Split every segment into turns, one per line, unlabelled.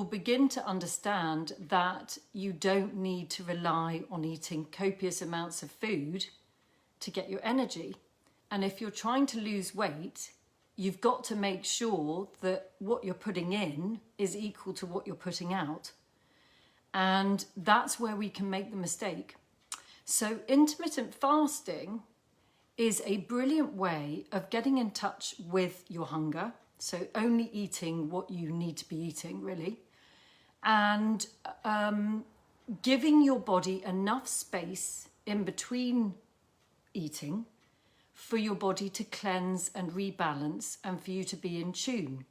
you'll begin to understand that you don't need to rely on eating copious amounts of food to get your energy. And if you're trying to lose weight, you've got to make sure that what you're putting in is equal to what you're putting out. And that's where we can make the mistake. So intermittent fasting is a brilliant way of getting in touch with your hunger. So only eating what you need to be eating, really. And giving your body enough space in between eating for your body to cleanse and rebalance and for you to be in tune.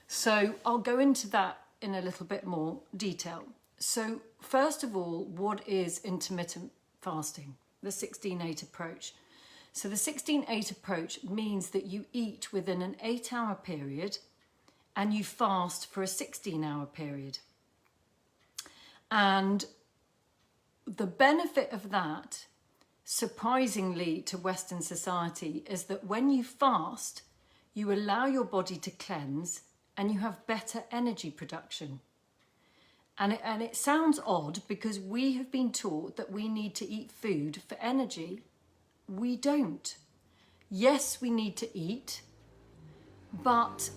So I'll go into that in a little bit more detail. So first of all, what is intermittent fasting? The 16-8 approach. So the 16-8 approach means that you eat within an 8-hour period and you fast for a 16-hour period. And the benefit of that, surprisingly to Western society, is that when you fast, you allow your body to cleanse and you have better energy production. And it sounds odd because we have been taught that we need to eat food for energy. We don't. Yes, we need to eat, but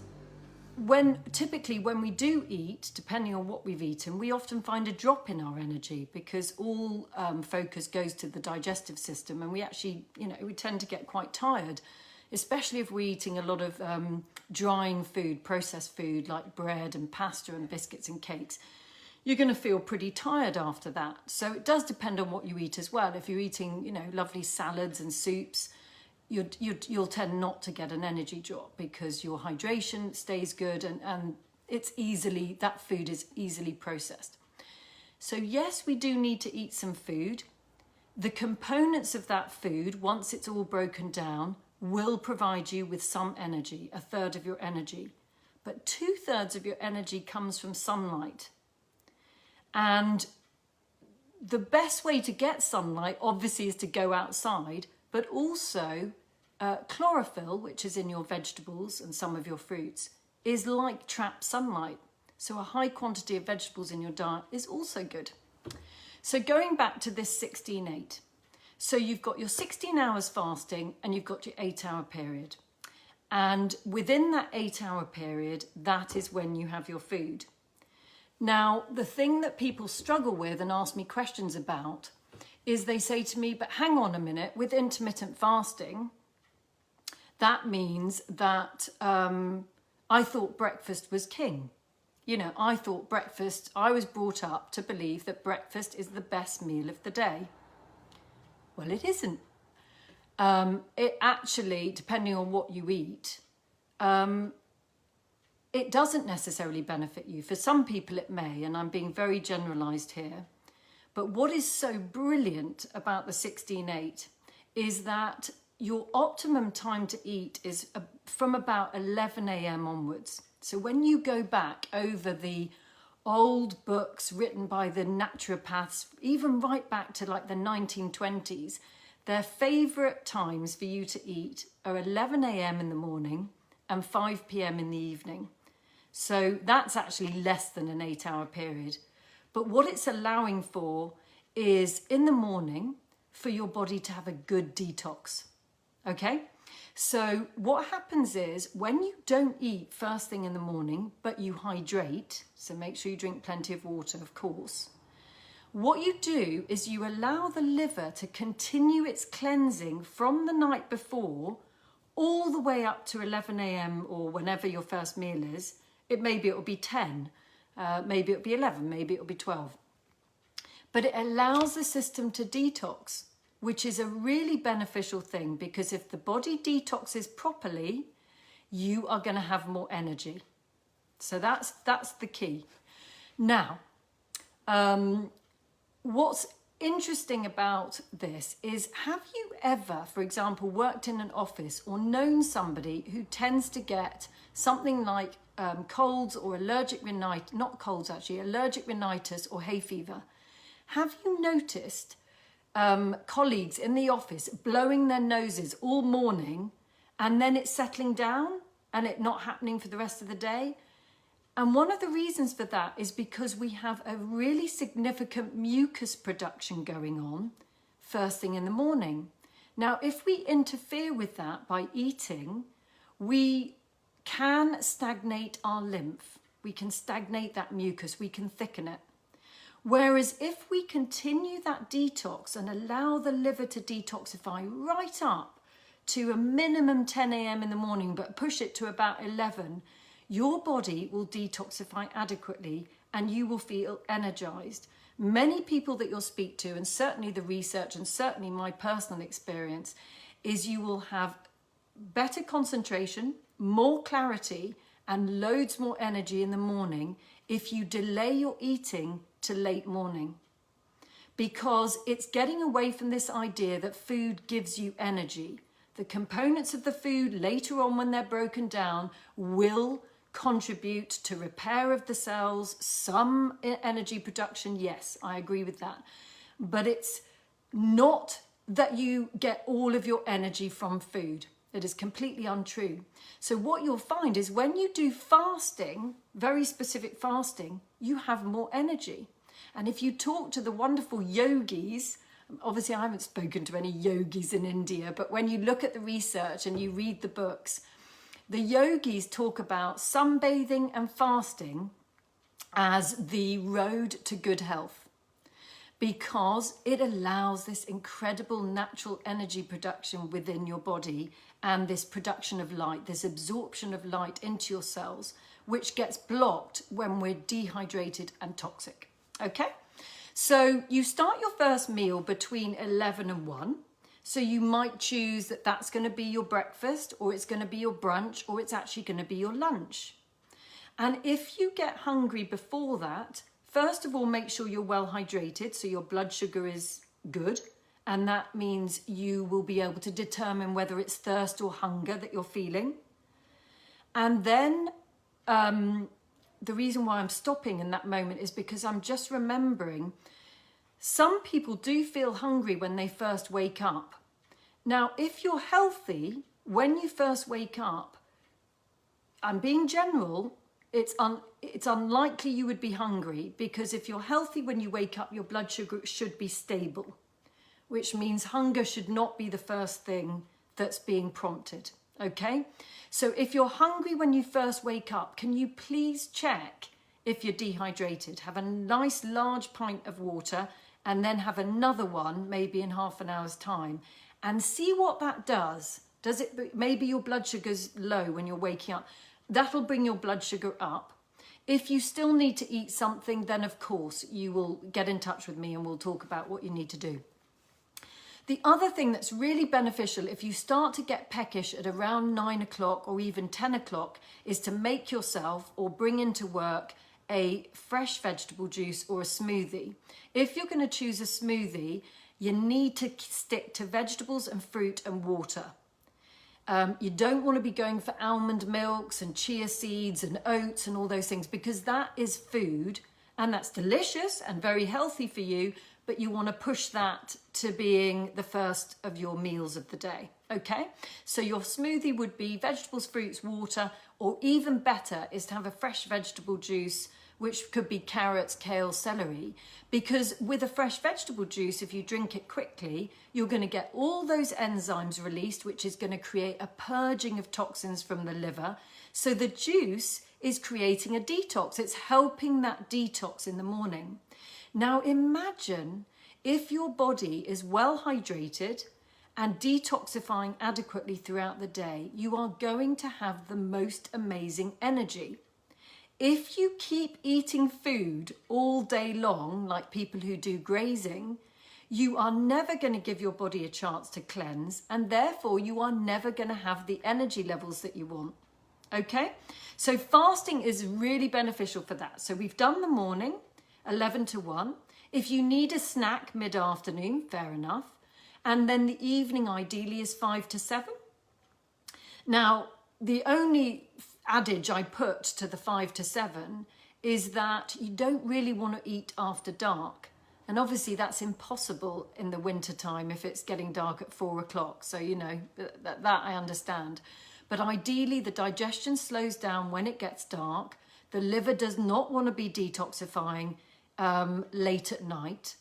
typically when we do eat, depending on what we've eaten, we often find a drop in our energy because all focus goes to the digestive system, and we actually, we tend to get quite tired, especially if we're eating a lot of drying food, processed food like bread and pasta and biscuits and cakes. You're going to feel pretty tired after that. So it does depend on what you eat as well. If you're eating, lovely salads and soups, you'll tend not to get an energy drop because your hydration stays good and that food is easily processed. So yes, we do need to eat some food. The components of that food, once it's all broken down, will provide you with some energy, 1/3 of your energy. But 2/3 of your energy comes from sunlight. And the best way to get sunlight, obviously, is to go outside, but also chlorophyll, which is in your vegetables and some of your fruits, is like trapped sunlight. So a high quantity of vegetables in your diet is also good. So going back to this 16-8. So you've got your 16 hours fasting and you've got your 8-hour period. And within that 8-hour period, that is when you have your food. Now, the thing that people struggle with and ask me questions about is they say to me, but hang on a minute, with intermittent fasting, that means that I thought breakfast was king. I thought I was brought up to believe that breakfast is the best meal of the day. Well, it isn't. It actually, depending on what you eat, it doesn't necessarily benefit you. For some people it may, and I'm being very generalised here. But what is so brilliant about the 16-8 is that your optimum time to eat is from about 11 a.m. onwards. So when you go back over the old books written by the naturopaths, even right back to like the 1920s, their favourite times for you to eat are 11 a.m. in the morning and 5 p.m. in the evening. So that's actually less than an 8-hour period. But what it's allowing for is in the morning for your body to have a good detox. Okay? So what happens is when you don't eat first thing in the morning, but you hydrate, so make sure you drink plenty of water, of course. What you do is you allow the liver to continue its cleansing from the night before all the way up to 11 a.m. or whenever your first meal is. Maybe it will be 10, maybe it'll be 11, maybe it'll be 12. But it allows the system to detox, which is a really beneficial thing because if the body detoxes properly, you are going to have more energy. So that's the key. Now, what's interesting about this is, have you ever, for example, worked in an office or known somebody who tends to get something like colds or allergic rhinitis, not colds actually, allergic rhinitis or hay fever? Have you noticed colleagues in the office blowing their noses all morning and then it's settling down and it not happening for the rest of the day? And one of the reasons for that is because we have a really significant mucus production going on first thing in the morning. Now, if we interfere with that by eating, we can stagnate our lymph. We can stagnate that mucus. We can thicken it. Whereas if we continue that detox and allow the liver to detoxify right up to a minimum 10 a.m. in the morning, but push it to about 11, your body will detoxify adequately and you will feel energized. Many people that you'll speak to, and certainly the research and certainly my personal experience, is you will have better concentration, more clarity, and loads more energy in the morning if you delay your eating to late morning. Because it's getting away from this idea that food gives you energy. The components of the food later on when they're broken down will contribute to repair of the cells, some energy production, yes, I agree with that. But it's not that you get all of your energy from food. It is completely untrue. So what you'll find is when you do fasting, very specific fasting, you have more energy. And if you talk to the wonderful yogis, obviously I haven't spoken to any yogis in India, but when you look at the research and you read the books, the yogis talk about sunbathing and fasting as the road to good health, because it allows this incredible natural energy production within your body and this production of light, this absorption of light into your cells, which gets blocked when we're dehydrated and toxic. Okay, so you start your first meal between 11 and 1. So you might choose that that's going to be your breakfast, or it's going to be your brunch, or it's actually going to be your lunch. And if you get hungry before that, first of all, make sure you're well hydrated, so your blood sugar is good. And that means you will be able to determine whether it's thirst or hunger that you're feeling. And then the reason why I'm stopping in that moment is because I'm just remembering some people do feel hungry when they first wake up. Now, if you're healthy, when you first wake up, I'm being general, it's unlikely you would be hungry, because if you're healthy when you wake up, your blood sugar should be stable, which means hunger should not be the first thing that's being prompted. Okay, so if you're hungry when you first wake up, can you please check if you're dehydrated? Have a nice large pint of water and then have another one maybe in half an hour's time and see what that does. Does it, maybe your blood sugar's low when you're waking up. That'll bring your blood sugar up. If you still need to eat something, then of course you will get in touch with me and we'll talk about what you need to do. The other thing that's really beneficial if you start to get peckish at around 9 o'clock or even 10 o'clock is to make yourself or bring into work a fresh vegetable juice or a smoothie. If you're going to choose a smoothie, you need to stick to vegetables and fruit and water. You don't want to be going for almond milks and chia seeds and oats and all those things, because that is food and that's delicious and very healthy for you, but you want to push that to being the first of your meals of the day. Okay, so your smoothie would be vegetables, fruits, water, or even better is to have a fresh vegetable juice, which could be carrots, kale, celery, because with a fresh vegetable juice, if you drink it quickly, you're going to get all those enzymes released, which is going to create a purging of toxins from the liver. So the juice is creating a detox. It's helping that detox in the morning. Now imagine if your body is well hydrated and detoxifying adequately throughout the day, you are going to have the most amazing energy. If you keep eating food all day long, like people who do grazing, you are never going to give your body a chance to cleanse, and therefore you are never going to have the energy levels that you want. Okay? So fasting is really beneficial for that. So we've done the morning, 11 to 1. If you need a snack mid-afternoon, fair enough. And then the evening ideally is 5 to 7. Now, the only adage I put to the 5 to 7 is that you don't really want to eat after dark. And obviously that's impossible in the winter time if it's getting dark at 4 o'clock. So, you know, that I understand. But ideally the digestion slows down when it gets dark. The liver does not want to be detoxifying late at night.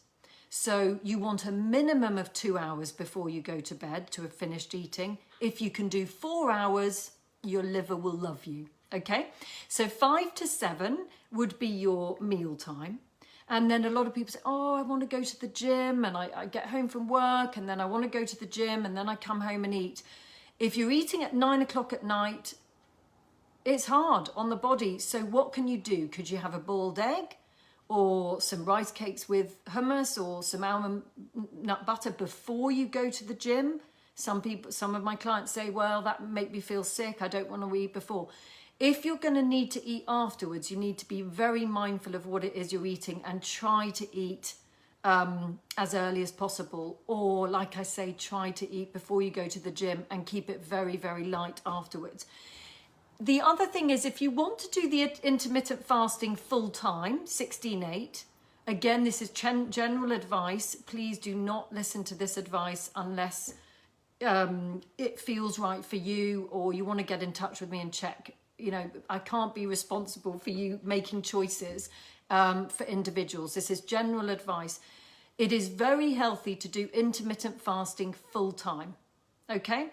So you want a minimum of 2 hours before you go to bed to have finished eating. If you can do 4 hours, your liver will love you. Okay, so 5 to 7 would be your meal time. And then a lot of people say, oh, I want to go to the gym, and I get home from work and then I want to go to the gym and then I come home and eat. If you're eating at 9 o'clock at night, it's hard on the body. So what can you do? Could you have a boiled egg or some rice cakes with hummus or some almond nut butter before you go to the gym? Some of my clients say, well, that make me feel sick. I don't want to eat before. If you're going to need to eat afterwards, you need to be very mindful of what it is you're eating and try to eat as early as possible. Or like I say, try to eat before you go to the gym and keep it very, very light afterwards. The other thing is, if you want to do the intermittent fasting full time, 16/8, again, this is general advice. Please do not listen to this advice unless it feels right for you or you want to get in touch with me and check. You know, I can't be responsible for you making choices for individuals. This is general advice. It is very healthy to do intermittent fasting full time, okay?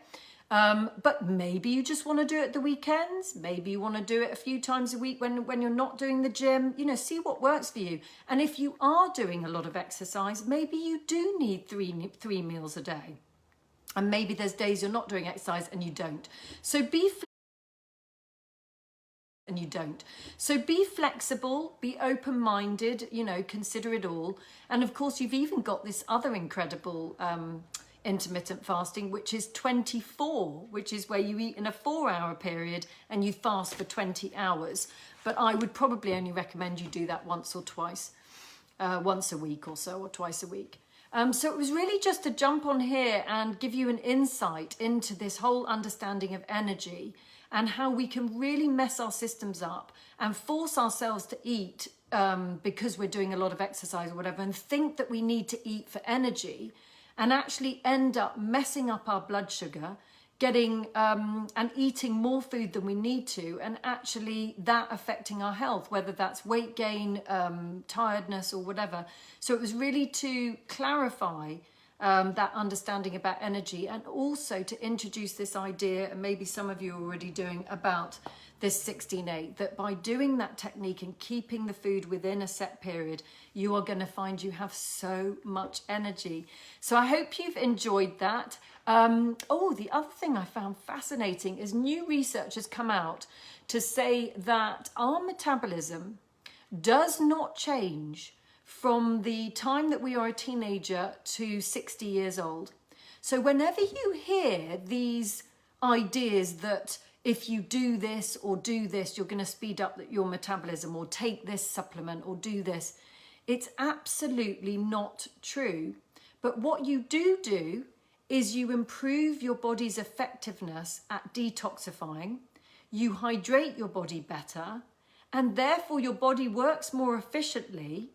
But maybe you just want to do it at the weekends. Maybe you want to do it a few times a week when you're not doing the gym. You know, see what works for you. And if you are doing a lot of exercise, maybe you do need three meals a day. And maybe there's days you're not doing exercise and you don't. So be flexible, be open-minded, you know, consider it all. And of course, you've even got this other incredible intermittent fasting, which is 24, which is where you eat in a 4-hour period and you fast for 20 hours. But I would probably only recommend you do that once or twice, once a week or so, or twice a week. So it was really just to jump on here and give you an insight into this whole understanding of energy and how we can really mess our systems up and force ourselves to eat because we're doing a lot of exercise or whatever, and think that we need to eat for energy and actually end up messing up our blood sugar, getting and eating more food than we need to, and actually that affecting our health, whether that's weight gain, tiredness or whatever. So it was really to clarify that understanding about energy, and also to introduce this idea, and maybe some of you are already doing, about this 16/8, that by doing that technique and keeping the food within a set period, you are going to find you have so much energy. So I hope you've enjoyed that. The other thing I found fascinating is new research has come out to say that our metabolism does not change from the time that we are a teenager to 60 years old. So whenever you hear these ideas that if you do this or do this, you're going to speed up your metabolism, or take this supplement or do this, it's absolutely not true. But what you do is you improve your body's effectiveness at detoxifying, you hydrate your body better, and therefore your body works more efficiently.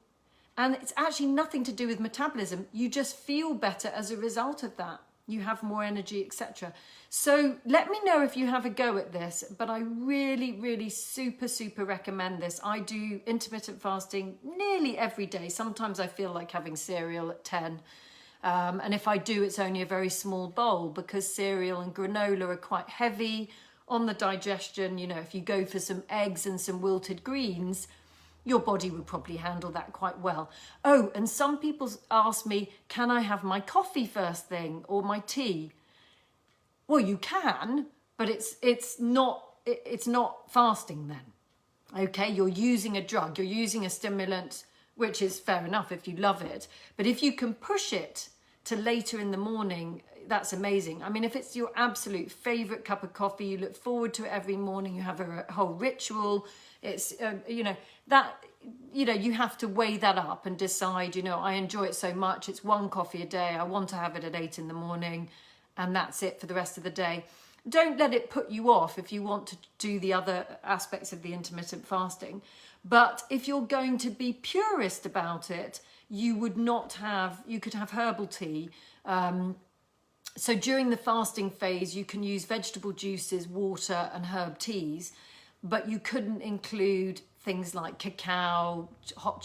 And it's actually nothing to do with metabolism. You just feel better as a result of that. You have more energy, etc. So let me know if you have a go at this, but I really, really super recommend this. I do intermittent fasting nearly every day. Sometimes I feel like having cereal at 10. And if I do, it's only a very small bowl, because cereal and granola are quite heavy on the digestion. You know, if you go for some eggs and some wilted greens, your body would probably handle that quite well. Oh, and some people ask me, can I have my coffee first thing or my tea? Well, you can, but it's not fasting then. Okay, you're using a drug, you're using a stimulant, which is fair enough if you love it. But if you can push it to later in the morning, that's amazing. I mean, if it's your absolute favorite cup of coffee, you look forward to it every morning, you have a whole ritual, it's, you have to weigh that up and decide, I enjoy it so much, it's one coffee a day, I want to have it at 8 in the morning, and that's it for the rest of the day. Don't let it put you off if you want to do the other aspects of the intermittent fasting. But if you're going to be purist about it, you could have herbal tea. So during the fasting phase, you can use vegetable juices, water and herb teas, but you couldn't include things like cacao, hot